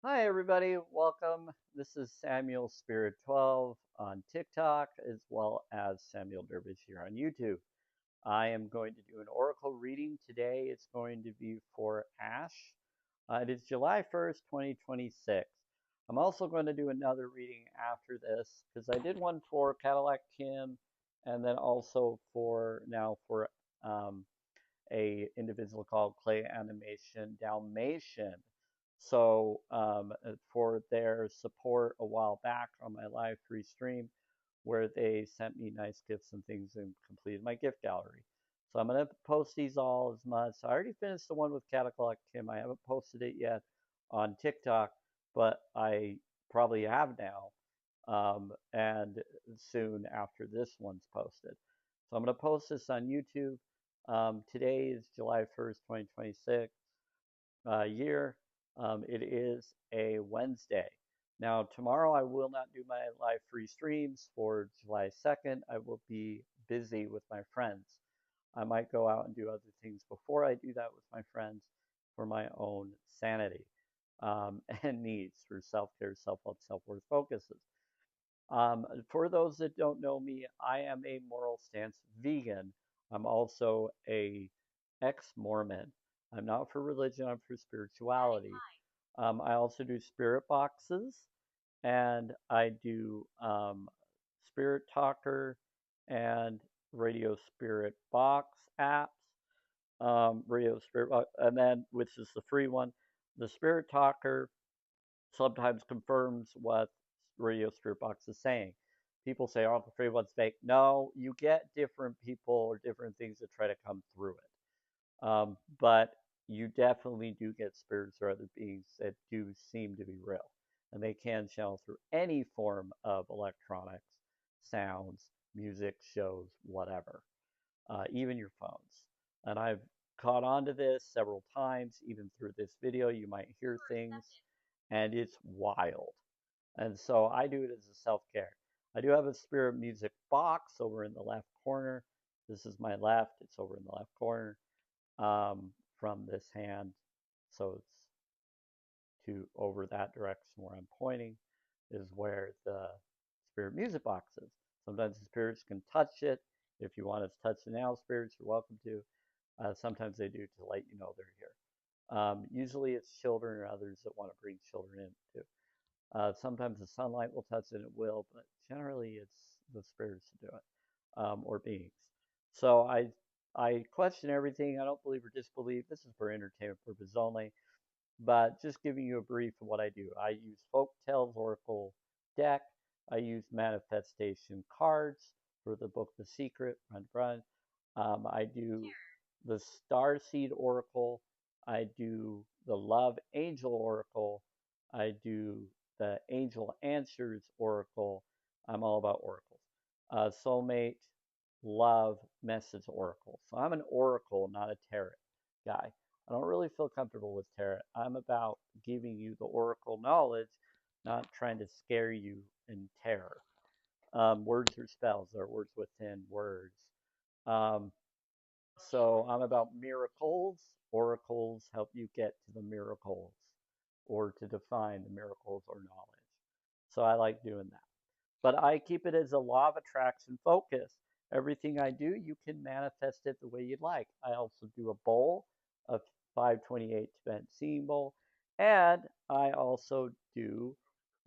Hi, everybody. Welcome. This is Samuel Spirit 12 on TikTok, as well as Samuel Dervish here on YouTube. I am going to do an oracle reading today. It's going to be for Ash. It is July 1st, 2026. I'm also going to do another reading after this because I did one for Cadillac Kim and then also for um, a individual called Clay Animation Dalmatian. For their support a while back on my live free stream, where they sent me nice gifts and things and completed my gift gallery. So I'm gonna post these all as much. I already finished the one with Cadillac Kim. I haven't posted it yet on TikTok, but I probably have now, and soon after this one's posted. So I'm gonna post this on YouTube. Today is July 1st, 2026 year. It is a Wednesday. Now, tomorrow I will not do my live free streams for July 2nd. I will be busy with my friends. I might go out and do other things before I do that with my friends for my own sanity and needs for self care, self love, self worth focuses. For those that don't know me, I am a moral stance vegan. I'm also a ex-Mormon. I'm not for religion, I'm for spirituality. I also do spirit boxes and I do Spirit Talker and Radio Spirit Box apps. Radio Spirit Box, and then which is the free one. The Spirit Talker sometimes confirms what Radio Spirit Box is saying. People say, "Oh, the free one's fake." No, you get different people or different things that try to come through it. But you definitely do get spirits or other beings that do seem to be real, and they can channel through any form of electronics, sounds, music, shows, whatever, even your phones. And I've caught on to this several times, even through this video. You might hear things, and it's wild. And so I do it as a self care. I do have a spirit music box over in the left corner. This is my left, it's over in the left corner from this hand. So it's to over that direction where I'm pointing is where the spirit music box is. Sometimes the spirits can touch it. If you want to touch the now spirits, you're welcome to. Sometimes they do to let you know they're here. Usually it's children or others that want to bring children in too. Sometimes the sunlight will touch it, it will, but generally it's the spirits that do it, or beings. So I question everything. I don't believe or disbelieve. This is for entertainment purposes only, but just giving you a brief of what I do. I use Folk Tales Oracle deck. I use manifestation cards for the book The Secret, Run Run. I do the Star Seed Oracle. I do the Love Angel Oracle. I do the Angel Answers Oracle. I'm all about oracles. Soulmate, Love, Message Oracle. So I'm an oracle, not a tarot guy. I don't really feel comfortable with tarot. I'm about giving you the oracle knowledge, not trying to scare you in terror. Words are spells, they're words within words. Um, so I'm about miracles. Oracles help you get to the miracles or to define the miracles or knowledge. So I like doing that. But I keep it as a law of attraction focus. Everything I do, you can manifest it the way you'd like. I also do a bowl, a 528 Tibetan seeing bowl, and I also do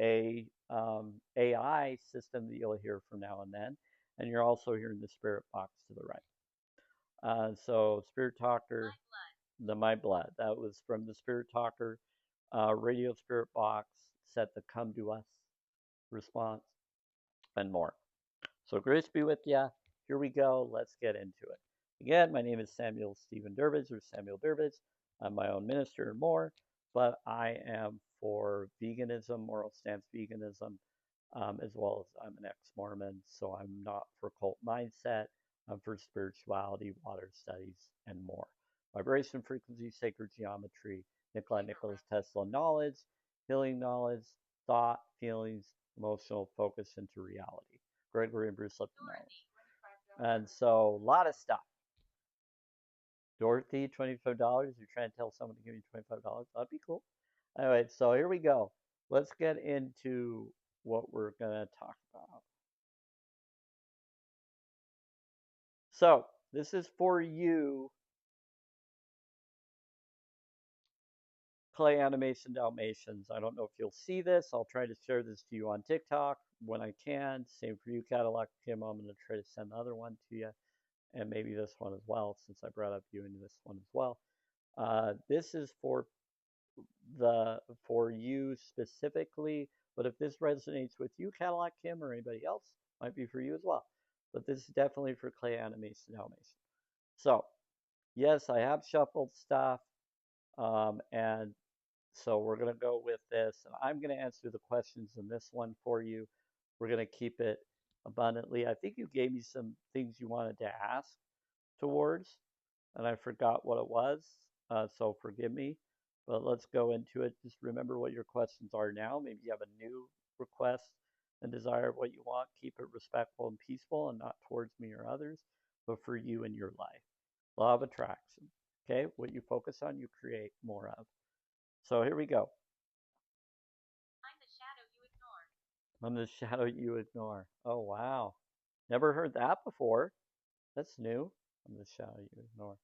a AI system that you'll hear from now and then. And you're also hearing the spirit box to the right. So Spirit Talker, the My Blood. That was from the Spirit Talker radio spirit box, set the Come to Us response, and more. So grace be with you. Here we go. Let's get into it. Again, my name is Samuel Stephen Durbridge or Samuel Durbridge. I'm my own minister and more, but I am for veganism, moral stance veganism, as well as I'm an ex-Mormon, so I'm not for cult mindset. I'm for spirituality, water studies, and more. Vibration, frequency, sacred geometry, Nikola Nicholas Tesla knowledge, healing knowledge, thought, feelings, emotional focus into reality. Gregory and Bruce Lipton knowledge. And so a lot of stuff. Dorothy, $25. You're trying to tell someone to give you $25? That'd be cool. All right, so here we go. Let's get into what we're going to talk about. So, this is for you, Clay Animation Dalmatians. I don't know if you'll see this. I'll try to share this to you on TikTok when I can. Same for you, Cadillac Kim. I'm going to try to send the other one to you, and maybe this one as well, since I brought up you into this one as well. This is for you specifically, but if this resonates with you, Cadillac Kim, or anybody else, might be for you as well. But this is definitely for Clay Animation Dalmatian. So, yes, I have shuffled stuff, and so we're going to go with this. And I'm going to answer the questions in this one for you. We're going to keep it abundantly. I think you gave me some things you wanted to ask towards, and I forgot what it was. So forgive me. But let's go into it. Just remember what your questions are now. Maybe you have a new request and desire of what you want. Keep it respectful and peaceful and not towards me or others, but for you and your life. Law of attraction. Okay? What you focus on, you create more of. So here we go. I'm the shadow you ignore. Oh, wow. Never heard that before. That's new. I'm the shadow you ignore.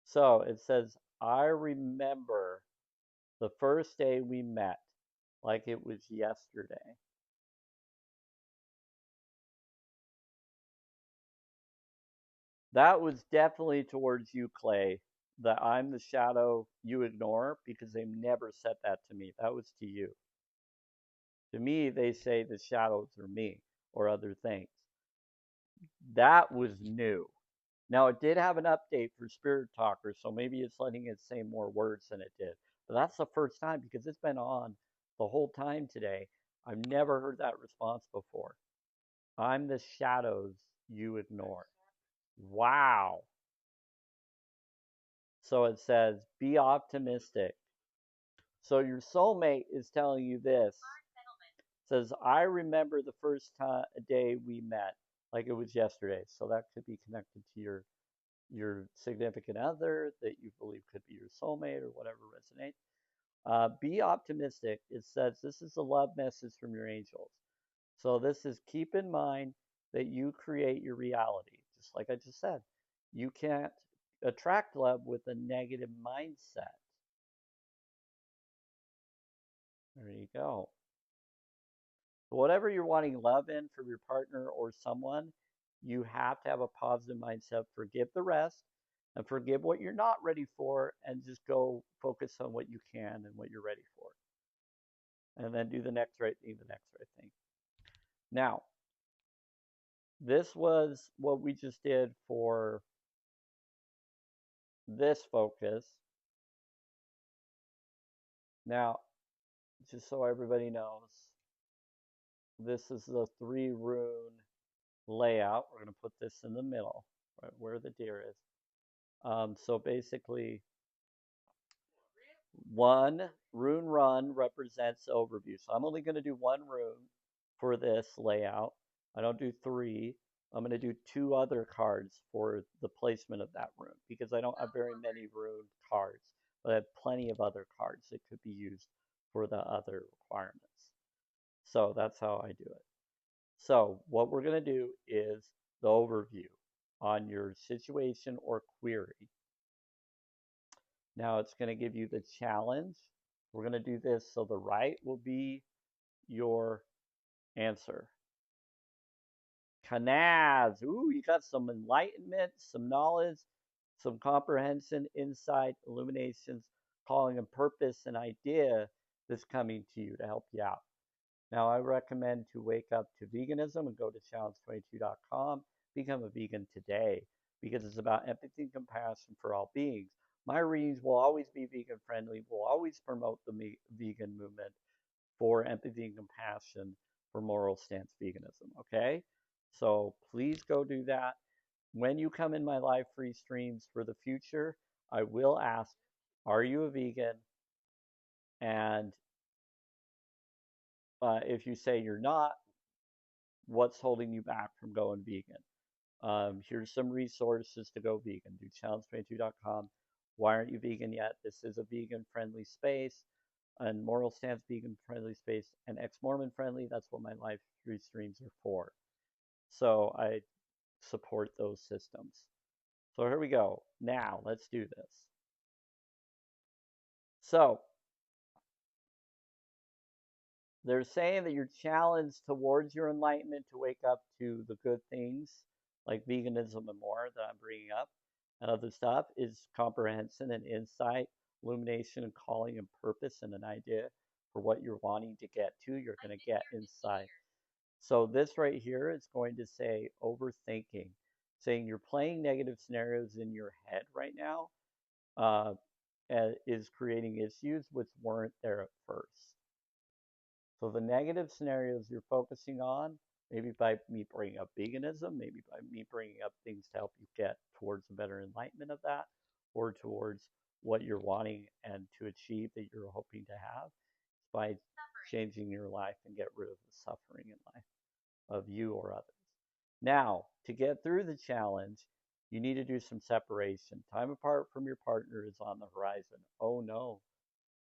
So it says, I remember the first day we met like it was yesterday. That was definitely towards you, Clay. That I'm the shadow you ignore because they never said that to me. That was to you. To me, they say the shadows are me or other things. That was new. Now, it did have an update for Spirit Talker, so maybe it's letting it say more words than it did. But that's the first time because it's been on the whole time today. I've never heard that response before. I'm the shadows you ignore. Wow. So it says, be optimistic. So your soulmate is telling you this. It says, I remember the first day we met like it was yesterday. So that could be connected to your significant other that you believe could be your soulmate or whatever resonates. Be optimistic. It says this is a love message from your angels. So this is keep in mind that you create your reality, just like I just said. You can't attract love with a negative mindset. There you go. Whatever you're wanting love in from your partner or someone, you have to have a positive mindset. Forgive the rest and forgive what you're not ready for and just go focus on what you can and what you're ready for. And then do the next right thing, the next right thing. Now, this was what we just did for this focus. Now, just so everybody knows, this is the 3 rune layout. We're going to put this in the middle, right where the deer is. So basically, one rune run represents overview. So I'm only going to do 1 rune for this layout. I don't do 3. I'm going to do 2 other cards for the placement of that rune because I don't have very many rune cards, but I have plenty of other cards that could be used for the other requirements. So that's how I do it. So what we're going to do is the overview on your situation or query. Now it's going to give you the challenge. We're going to do this so the right will be your answer. Kanaz. Ooh, you got some enlightenment, some knowledge, some comprehension, insight, illuminations, calling and purpose, and idea that's coming to you to help you out. Now, I recommend to wake up to veganism and go to challenge22.com. Become a vegan today because it's about empathy and compassion for all beings. My readings will always be vegan friendly, will always promote the vegan movement for empathy and compassion for moral stance veganism. Okay? So please go do that. When you come in my live free streams for the future, I will ask, are you a vegan? And if you say you're not, what's holding you back from going vegan? Here's some resources to go vegan. Do challenge22.com. Why aren't you vegan yet? This is a vegan friendly space. and moral stance, vegan friendly space, and ex-Mormon friendly. That's what my live streams are for. So I support those systems. So here we go. Now let's do this. So they're saying that you're challenged towards your enlightenment to wake up to the good things like veganism and more that I'm bringing up and other stuff is comprehension and insight, illumination and calling and purpose and an idea for what you're wanting to get to. You're going to get inside. So this right here is going to say overthinking, saying you're playing negative scenarios in your head right now uh, is creating issues which weren't there at first. So the negative scenarios you're focusing on, maybe by me bringing up veganism, maybe by me bringing up things to help you get towards a better enlightenment of that, or towards what you're wanting and to achieve that you're hoping to have, by changing your life and get rid of the suffering in life of you or others. Now, to get through the challenge, you need to do some separation. Time apart from your partner is on the horizon. Oh no,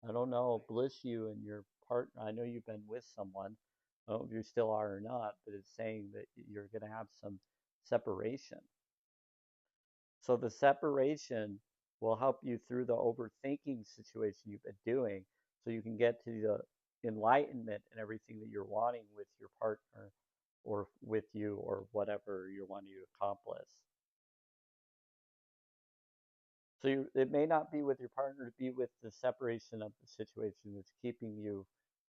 I don't know, bliss you and your partner. I know you've been with someone. I don't know if you still are or not, but it's saying that you're going to have some separation. So the separation will help you through the overthinking situation you've been doing so you can get to the enlightenment and everything that you're wanting with your partner or with you or whatever you're wanting to accomplish. So it may not be with your partner, to be with the separation of the situation that's keeping you,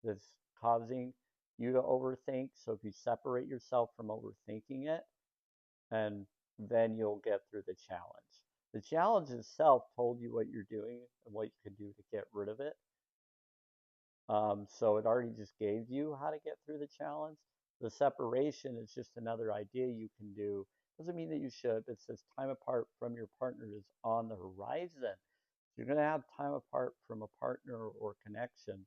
that's causing you to overthink. So if you separate yourself from overthinking it, and then you'll get through the challenge. The challenge itself told you what you're doing and what you can do to get rid of it. So it already just gave you how to get through the challenge. The separation is just another idea you can do. Doesn't mean that you should, but it says time apart from your partner is on the horizon. You're going to have time apart from a partner or connection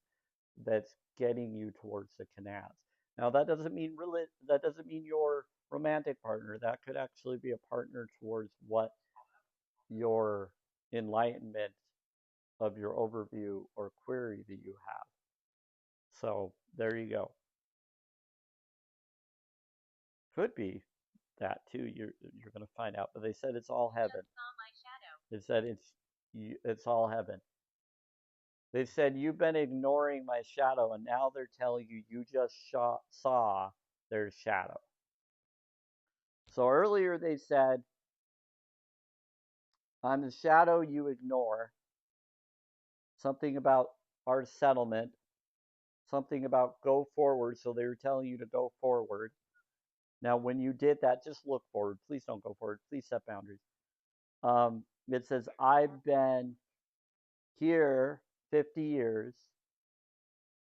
that's getting you towards the canals. Now that doesn't mean your romantic partner. That could actually be a partner towards what your enlightenment of your overview or query that you have. So there you go. Could be that too. You're going to find out. But they said it's all heaven. They said it's all heaven. They said you've been ignoring my shadow, and now they're telling you you just saw their shadow. So earlier they said, I'm the shadow you ignore. Something about our settlement. Something about go forward. So they were telling you to go forward. Now, when you did that, just look forward. Please don't go forward. Please set boundaries. It says, I've been here 50 years.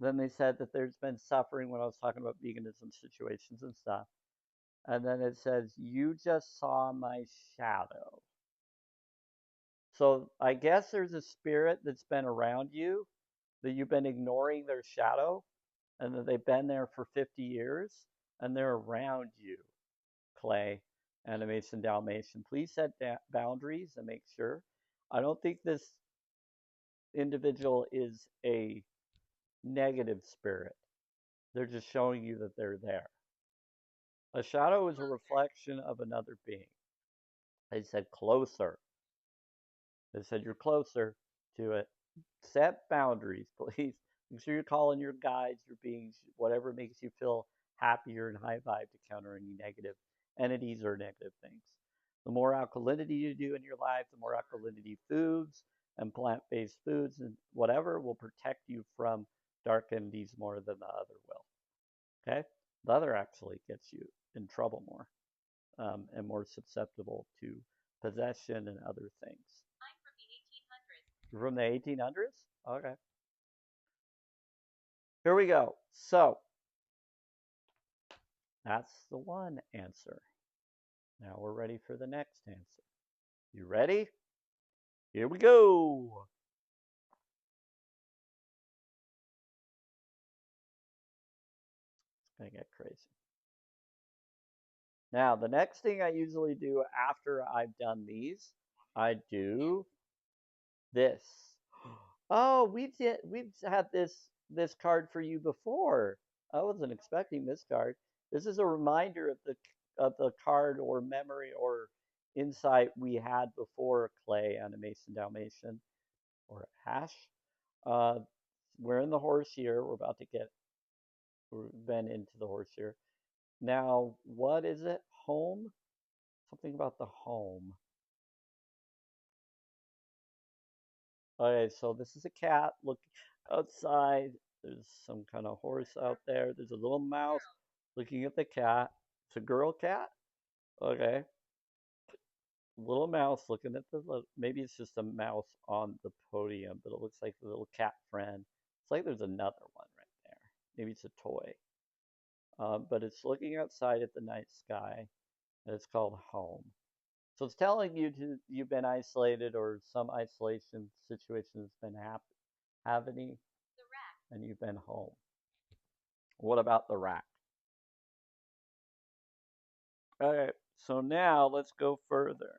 Then they said that there's been suffering when I was talking about veganism situations and stuff. And then it says, you just saw my shadow. So I guess there's a spirit that's been around you, that you've been ignoring their shadow, and that they've been there for 50 years, and they're around you, Clay, Animation Dalmatian. Please set boundaries and make sure. I don't think this individual is a negative spirit. They're just showing you that they're there. A shadow is a reflection of another being. They said closer. They said you're closer to it. Set boundaries, please. Make sure you're calling your guides, your beings, whatever makes you feel happier and high vibe to counter any negative entities or negative things. The more alkalinity you do in your life, the more alkalinity foods and plant-based foods and whatever will protect you from dark entities more than the other will. Okay? The other actually gets you in trouble more and more susceptible to possession and other things. You're from the 1800s? Okay. Here we go. So, that's the one answer. Now we're ready for the next answer. You ready? Here we go. It's going to get crazy. Now, the next thing I usually do after I've done these, I do this. Oh, we've had this card for you before. I wasn't expecting this card. This is a reminder of the card or memory or insight we had before Clay on a Mason Dalmatian or Hash. Uh, we're in the horse here. We've been into the horse here. Now, what is it? Home? Something about the home. Okay, so this is a cat looking outside. There's some kind of horse out there. There's a little mouse looking at the cat. It's a girl cat. Okay, little mouse looking at maybe it's just a mouse on the podium, but it looks like the little cat friend. It's like there's another one right there. Maybe it's a toy. But it's looking outside at the night sky, and it's called home. So it's telling you you've been isolated or some isolation situation has been happening, and you've been home. What about the rack? Okay, so now let's go further.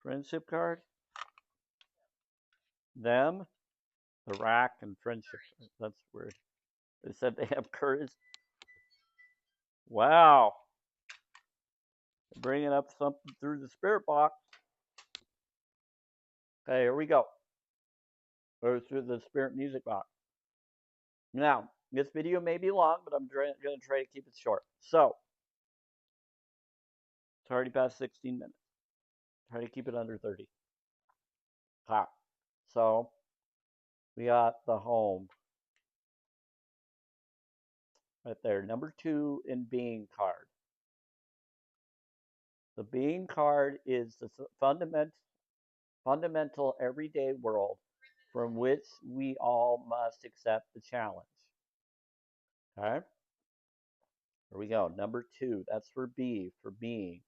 Friendship card, them, the rack, and friendship. That's weird. They said they have courage. Wow, bringing up something through the spirit box. Okay, here we go. Or through the spirit music box. Now, this video may be long, but I'm going to try to keep it short. So, it's already past 16 minutes. Try to keep it under 30. Ha. So, we got the home right there. Number 2 in being card. The being card is the fundamental everyday world from which we all must accept the challenge. Okay? Here we go. Number 2. That's for B, for being.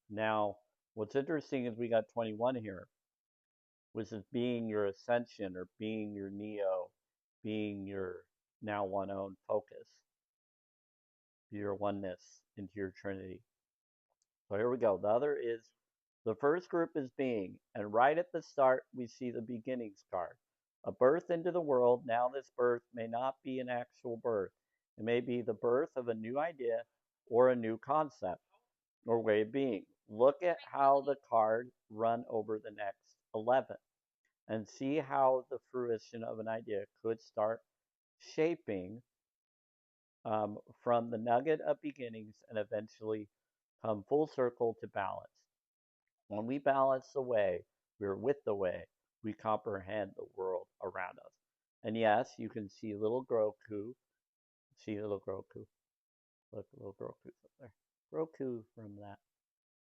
Now, what's interesting is we got 21 here, which is being your ascension or being your neo, being your now one own focus, your oneness into your trinity. So here we go. The other is the first group is being, and right at the start we see the beginnings card. A birth into the world. Now this birth may not be an actual birth. It may be the birth of a new idea or a new concept or way of being. Look at how the card run over the next 11 and see how the fruition of an idea could start shaping from the nugget of beginnings and eventually come full circle to balance. When we balance the way, we're with the way, we comprehend the world around us. And yes, you can see little Groku. See little Groku. Look, little Groku's up there. Groku from that.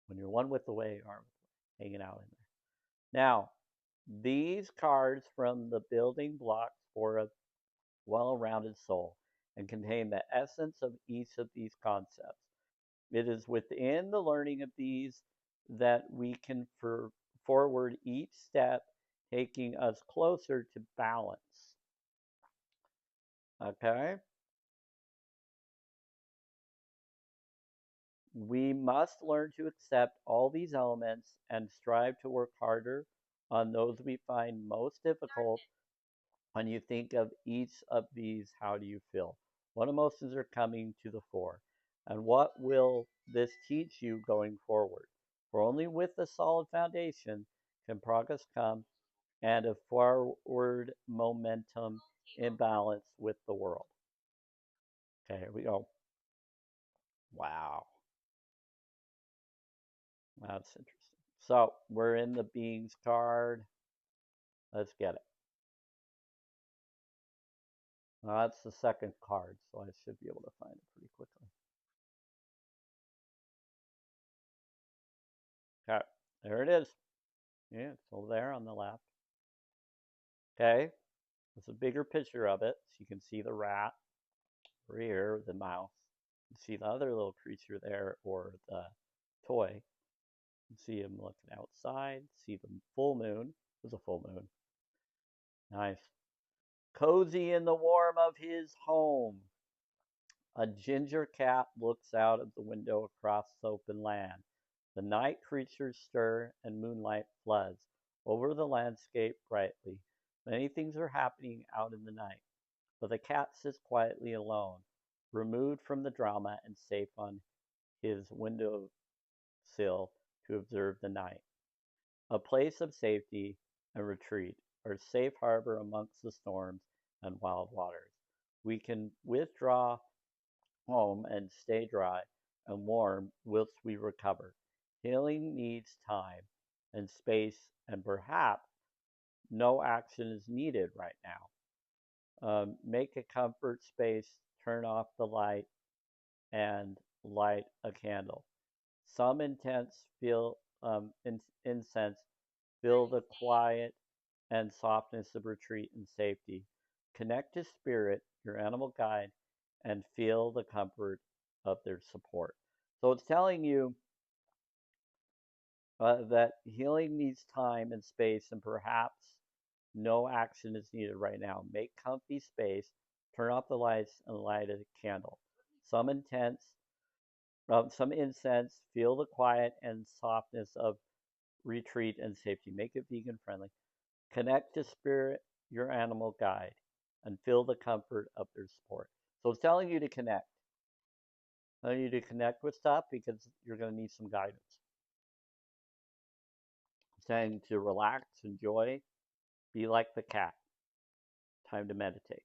When you're one with the way, you are with the way, hanging out in there. Now, these cards from the building blocks for a well-rounded soul and contain the essence of each of these concepts. It is within the learning of these that we can forward each step, taking us closer to balance. Okay? We must learn to accept all these elements and strive to work harder on those we find most difficult. When you think of each of these, how do you feel? What emotions are coming to the fore? And what will this teach you going forward? For only with a solid foundation can progress come and a forward momentum in balance with the world. Okay, here we go. Wow, that's interesting. So we're in the beings card. Let's get it. That's the second card, so I should be able to find it pretty quickly. Okay, there it is. Yeah, it's over there on the left. Okay, there's a bigger picture of it, so you can see the rat over here, the mouse. You see the other little creature there, or the toy. You see him looking outside. See the full moon. There's a full moon. Nice. Cozy in the warm of his home. A ginger cat looks out of the window across the open land. The night creatures stir and moonlight floods over the landscape brightly. Many things are happening out in the night, but the cat sits quietly alone, removed from the drama and safe on his window sill to observe the night. A place of safety and retreat, or safe harbor amongst the storms and wild waters. We can withdraw home and stay dry and warm whilst we recover. Healing needs time and space, and perhaps no action is needed right now. Make a comfort space, turn off the light, and light a candle. Some incense fill the quiet and softness of retreat and safety. Connect to spirit, your animal guide, and feel the comfort of their support. So it's telling you that healing needs time and space, and perhaps no action is needed right now. Make comfy space, turn off the lights, and light a candle. Some intense, some incense, feel the quiet and softness of retreat and safety. Make it vegan friendly. Connect to spirit, your animal guide, and feel the comfort of their support. So it's telling you to connect. Telling you to connect with stuff because you're going to need some guidance. It's saying to relax, enjoy, be like the cat. Time to meditate.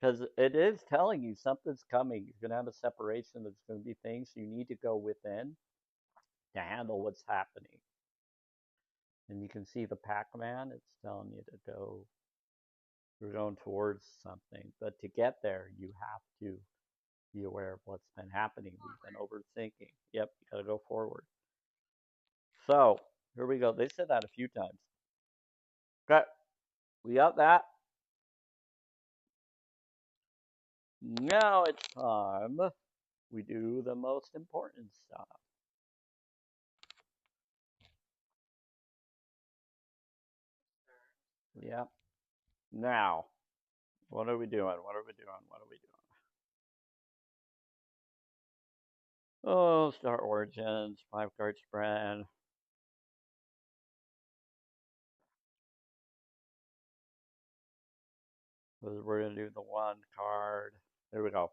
Because it is telling you something's coming. You're going to have a separation. There's going to be things you need to go within to handle what's happening. And you can see the Pac-Man. It's telling you to go. You're going towards something. But to get there, you have to be aware of what's been happening. We've been overthinking. Yep, you got to go forward. So, here we go. They said that a few times. Okay, we got that. Now it's time we do the most important stuff. Yep. Now, what are we doing? What are we doing? What are we doing? Oh, Star Origins, 5 card spread. We're going to do the 1 card. There we go.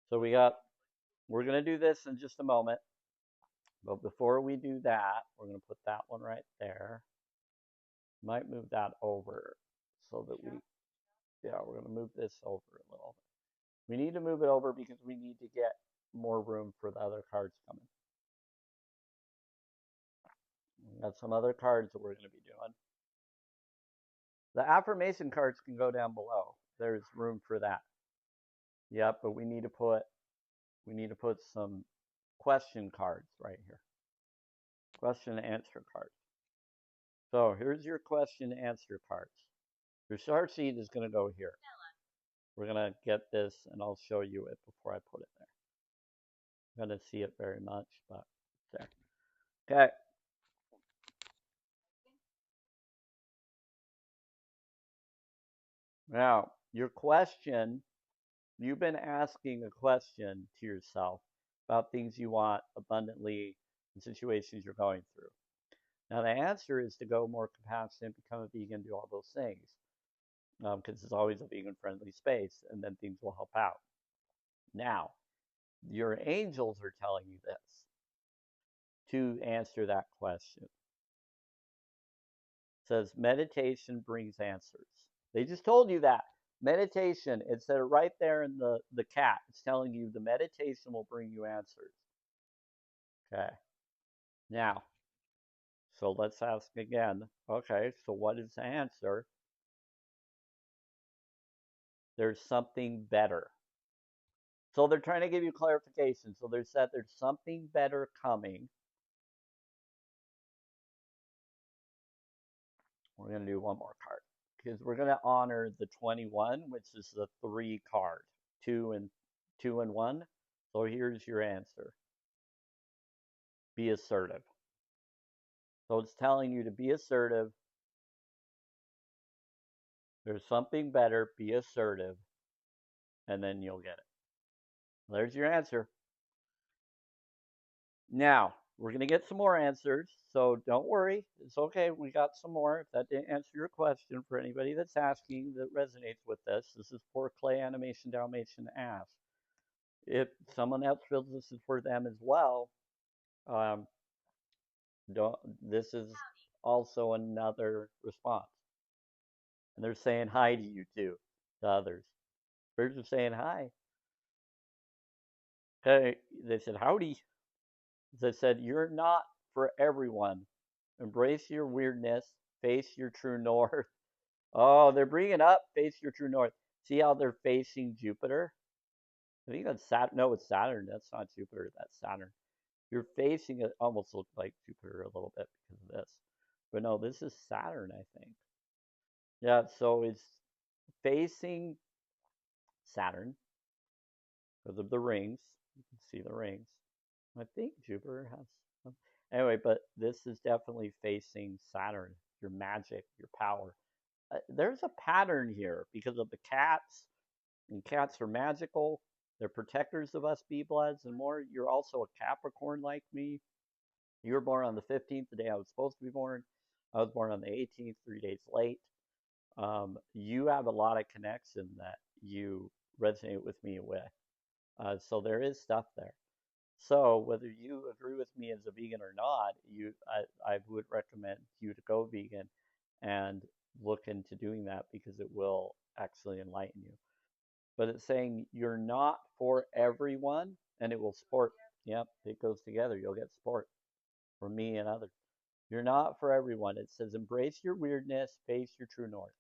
So we're going to do this in just a moment. But before we do that, we're going to put that one right there. Might move that over so that we're going to move this over a little. We need to move it over because we need to get more room for the other cards coming. We got some other cards that we're going to be doing. The affirmation cards can go down below. There's room for that. Yep, but we need to put some question cards right here. Question and answer cards. So here's your question and answer cards. Your star seed is going to go here. We're going to get this, and I'll show you it before I put it there. I'm going to see it very much, but there. Okay. Now, your question, you've been asking a question to yourself about things you want abundantly in situations you're going through. Now, the answer is to go more compassionate, become a vegan, do all those things, because it's always a vegan-friendly space, and then things will help out. Now, your angels are telling you this to answer that question. It says meditation brings answers. They just told you that. Meditation, it said right there in the cat. It's telling you the meditation will bring you answers. Okay. Now, so let's ask again. Okay, so what is the answer? There's something better. So they're trying to give you clarification. So they said there's something better coming. We're going to do one more card because we're going to honor the 21, which is the 3 card, 2 and 1. So here's your answer. Be assertive. So it's telling you to be assertive. There's something better. Be assertive, and then you'll get it. There's your answer. Now, we're going to get some more answers, so don't worry. It's okay. We got some more. If that didn't answer your question, for anybody that's asking that resonates with this is for Clay Animation Dalmatian Ask. If someone else feels this is for them as well, um, don't, this is also another response. And they're saying hi to you too, to others. Birds are saying hi. Hey, they said howdy. They said you're not for everyone. Embrace your weirdness. Face your true north. Oh, they're bringing up face your true north. See how they're facing Jupiter? I think that's Saturn. No, it's Saturn. That's not Jupiter. That's Saturn. You're facing it. Almost look like Jupiter a little bit because of this, but no, this is Saturn. I think. Yeah. So it's facing Saturn because of the rings. You can see the rings. I think Jupiter has some. Anyway, but this is definitely facing Saturn, your magic, your power. There's a pattern here because of the cats, and cats are magical. They're protectors of us bee bloods and more. You're also a Capricorn like me. You were born on the 15th, the day I was supposed to be born. I was born on the 18th, 3 days late. You have a lot of connection that you resonate with me with. So there is stuff there. So whether you agree with me as a vegan or not, I would recommend you to go vegan and look into doing that because it will actually enlighten you. But it's saying you're not for everyone and it will support. Yep, it goes together. You'll get support from me and others. You're not for everyone. It says embrace your weirdness, face your true north.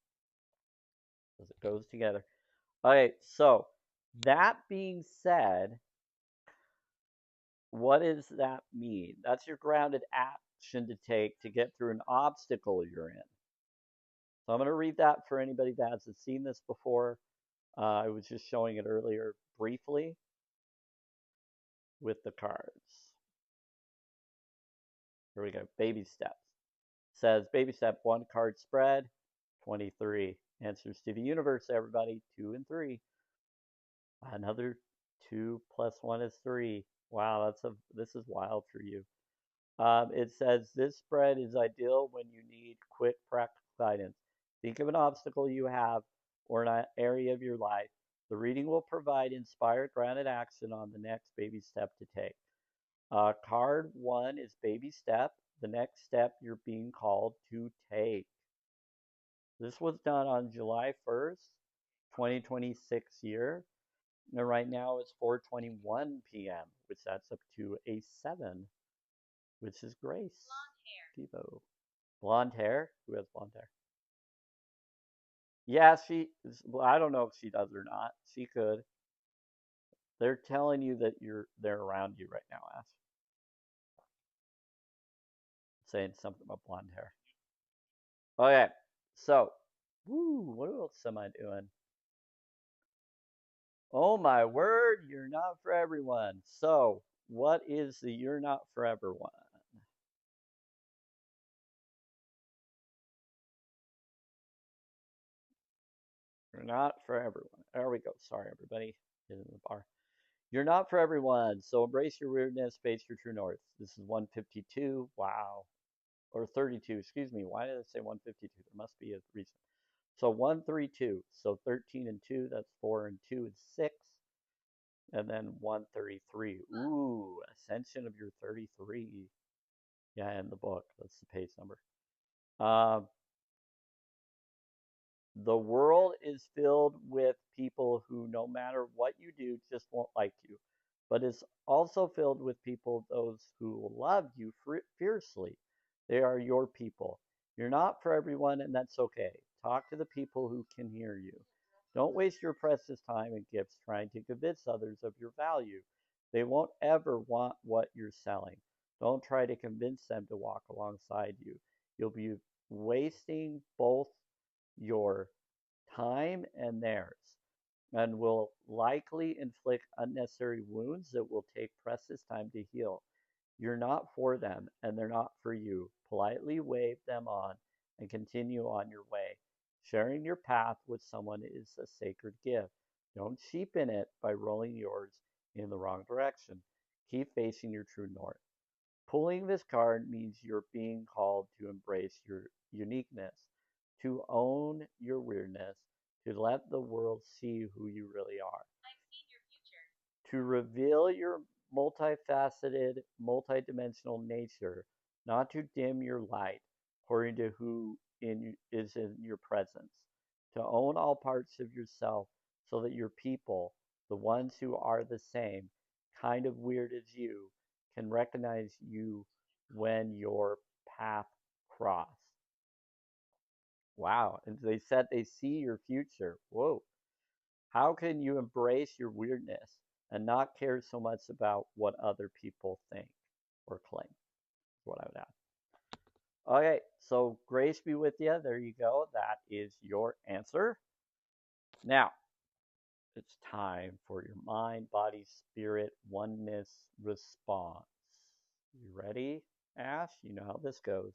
Because it goes together. Okay, so that being said, what does that mean? That's your grounded action to take to get through an obstacle you're in. So I'm going to read that for anybody that hasn't seen this before. I was just showing it earlier briefly with the cards. Here we go. Baby steps. Says baby step one, card spread 23. Answers to the universe, everybody. 2 and 3. Another 2 plus 1 is 3. Wow, this is wild for you. It says this spread is ideal when you need quick practical guidance. Think of an obstacle you have or an area of your life. The reading will provide inspired, grounded action on the next baby step to take. Card 1 is baby step, the next step you're being called to take. This was done on July 1st, 2026 year. And right now it's 4:21 p.m., which that's up to a 7, which is Grace. Devo. Blonde hair? Who has blonde hair? Yeah, well, I don't know if she does or not. She could. They're telling you that they're around you right now, Ash. Saying something about blonde hair. Okay, so, woo, what else am I doing? Oh my word, you're not for everyone. So, what is the you're not for everyone? You're not for everyone. There we go. Sorry, everybody. Get in the bar. You're not for everyone, so embrace your weirdness, face your true north. This is 152. Wow. Or 32, excuse me. Why did I say 152? There must be a reason. So 132. So 13 and 2, that's 4 and 2 is 6. And then 133. Ooh, Ascension of your 33. Yeah, in the book. That's the page number. Um, the world is filled with people who, no matter what you do, just won't like you. But it's also filled with people, those who love you fiercely. They are your people. You're not for everyone, and that's okay. Talk to the people who can hear you. Don't waste your precious time and gifts trying to convince others of your value. They won't ever want what you're selling. Don't try to convince them to walk alongside you. You'll be wasting both your time and theirs, and will likely inflict unnecessary wounds that will take precious time to heal. You're not for them, and they're not for you. Politely wave them on and continue on your way. Sharing your path with someone is a sacred gift. Don't cheapen it by rolling yours in the wrong direction. Keep facing your true north. Pulling this card means you're being called to embrace your uniqueness, to own your weirdness, to let the world see who you really are, to reveal your multifaceted, multidimensional nature, not to dim your light according to is in your presence, to own all parts of yourself so that your people, the ones who are the same, kind of weird as you, can recognize you when your path cross. Wow. And they said they see your future. Whoa. How can you embrace your weirdness and not care so much about what other people think or claim? Is what I would ask. Okay, so grace be with you. There you go. That is your answer. Now, it's time for your mind, body, spirit, oneness response. You ready, Ash? You know how this goes.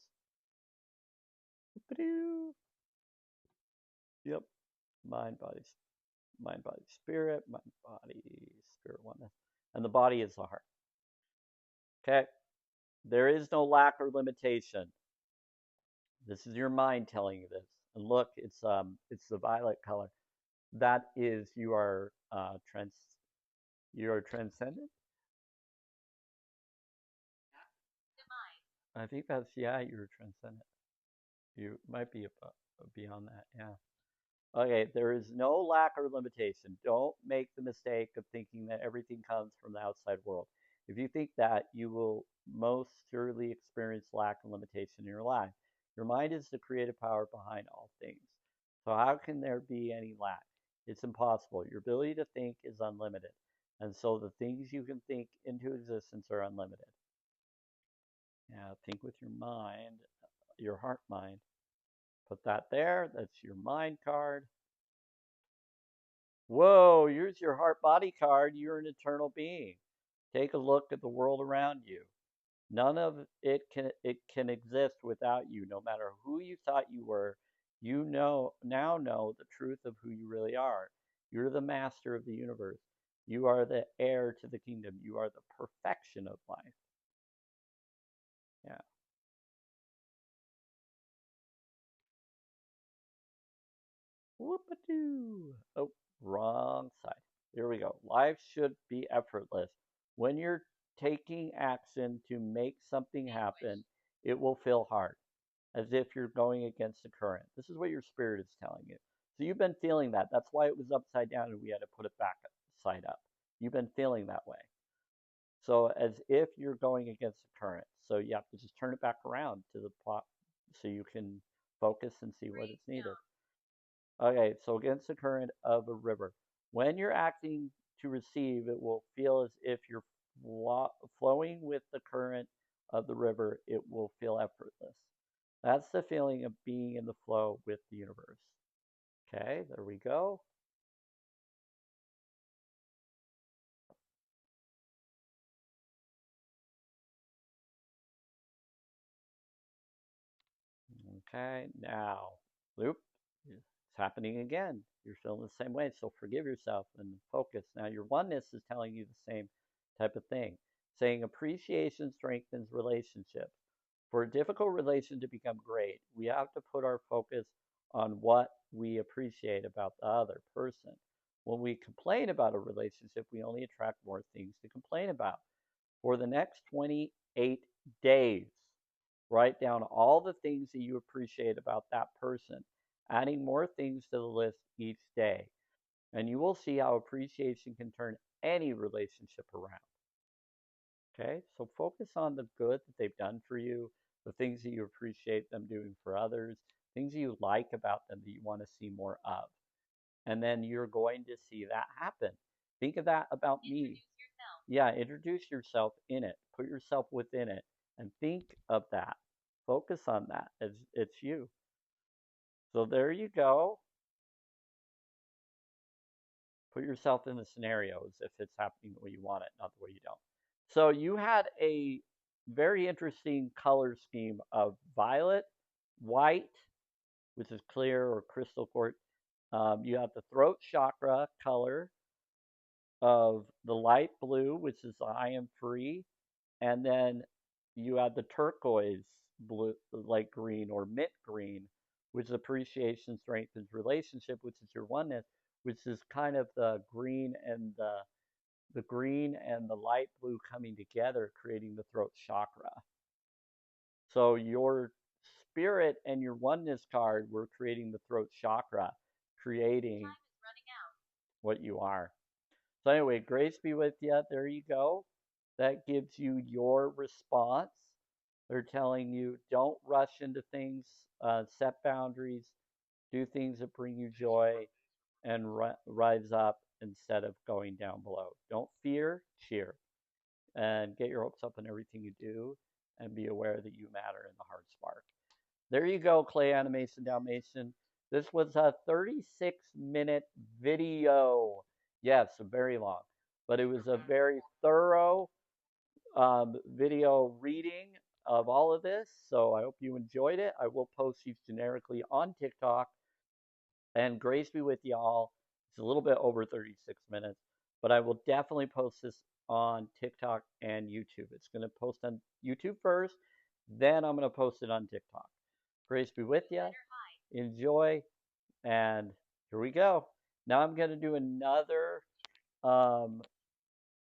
Yep. Mind, body, spirit, mind, body, spirit, oneness. And the body is the heart. Okay? There is no lack or limitation. This is your mind telling you this. And look, it's the violet color. That is you are transcendent. I think that's yeah, you're transcendent. You might be beyond that. Yeah. Okay, there is no lack or limitation. Don't make the mistake of thinking that everything comes from the outside world. If you think that, you will most surely experience lack and limitation in your life. Your mind is the creative power behind all things. So, how can there be any lack? It's impossible. Your ability to think is unlimited. And so, the things you can think into existence are unlimited. Yeah, think with your mind, your heart mind. Put that there. That's your mind card. Whoa, here's your heart body card. You're an eternal being. Take a look at the world around you. None of it can exist without you. No matter who you thought you were, you know the truth of who you really are. You're the master of the universe. You are the heir to the kingdom. You are the perfection of life. Yeah. Whoop-a-doo. Oh, wrong side. Here we go. Life should be effortless. When you're taking action to make something happen, it will feel hard, as if you're going against the current. This is what your spirit is telling you. So you've been feeling that. That's why it was upside down and we had to put it back side up. You've been feeling that way. So as if you're going against the current. So you have to just turn it back around to the plot so you can focus and see what is needed. Okay, so against the current of a river. When you're acting to receive, it will feel as if you're flowing with the current of the river. It will feel effortless. That's the feeling of being in the flow with the universe. Okay, there we go. Okay, now, loop. It's happening again. You're feeling the same way, so forgive yourself and focus. Now, your oneness is telling you the same type of thing, saying appreciation strengthens relationships. For a difficult relation to become great, we have to put our focus on what we appreciate about the other person. When we complain about a relationship, we only attract more things to complain about. For the next 28 days, write down all the things that you appreciate about that person, adding more things to the list each day. And you will see how appreciation can turn any relationship around. Okay, so focus on the good that they've done for you, the things that you appreciate them doing for others, things you like about them that you want to see more of. And then you're going to see that happen. Think of that about me. Yeah, introduce yourself in it, put yourself within it, and think of that. Focus on that as it's you. So there you go. Put yourself in the scenario as if it's happening the way you want it, not the way you don't. So you had a very interesting color scheme of violet, white, which is clear or crystal quartz. You have the throat chakra color, of the light blue, which is I am free, and then you have the turquoise blue, like green or mint green, which is appreciation strengthens relationship, which is your oneness, which is kind of the green and the light blue coming together, creating the throat chakra. So your spirit and your oneness card were creating the throat chakra, creating what you are. So anyway, grace be with you. There you go. That gives you your response. They're telling you don't rush into things, set boundaries, do things that bring you joy, and rise up instead of going down below. Don't fear, cheer, and get your hopes up in everything you do, and be aware that you matter in the heart spark. There you go, Clay Animation Dalmatian. This was a 36-minute video. Yes, very long, but it was a very thorough video reading of all of this. So I hope you enjoyed it. I will post these generically on TikTok. And grace be with y'all. It's a little bit over 36 minutes, but I will definitely post this on TikTok and YouTube. It's going to post on YouTube first, then I'm going to post it on TikTok. Grace be with you. Enjoy. And here we go. Now I'm going to do um,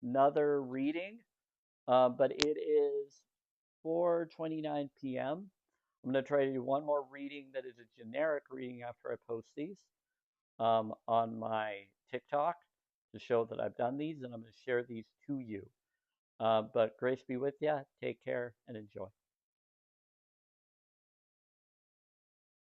another reading, but it is 4:29 p.m. I'm going to try to do one more reading that is a generic reading after I post these on my TikTok to show that I've done these, and I'm going to share these to you. But grace be with you. Take care and enjoy.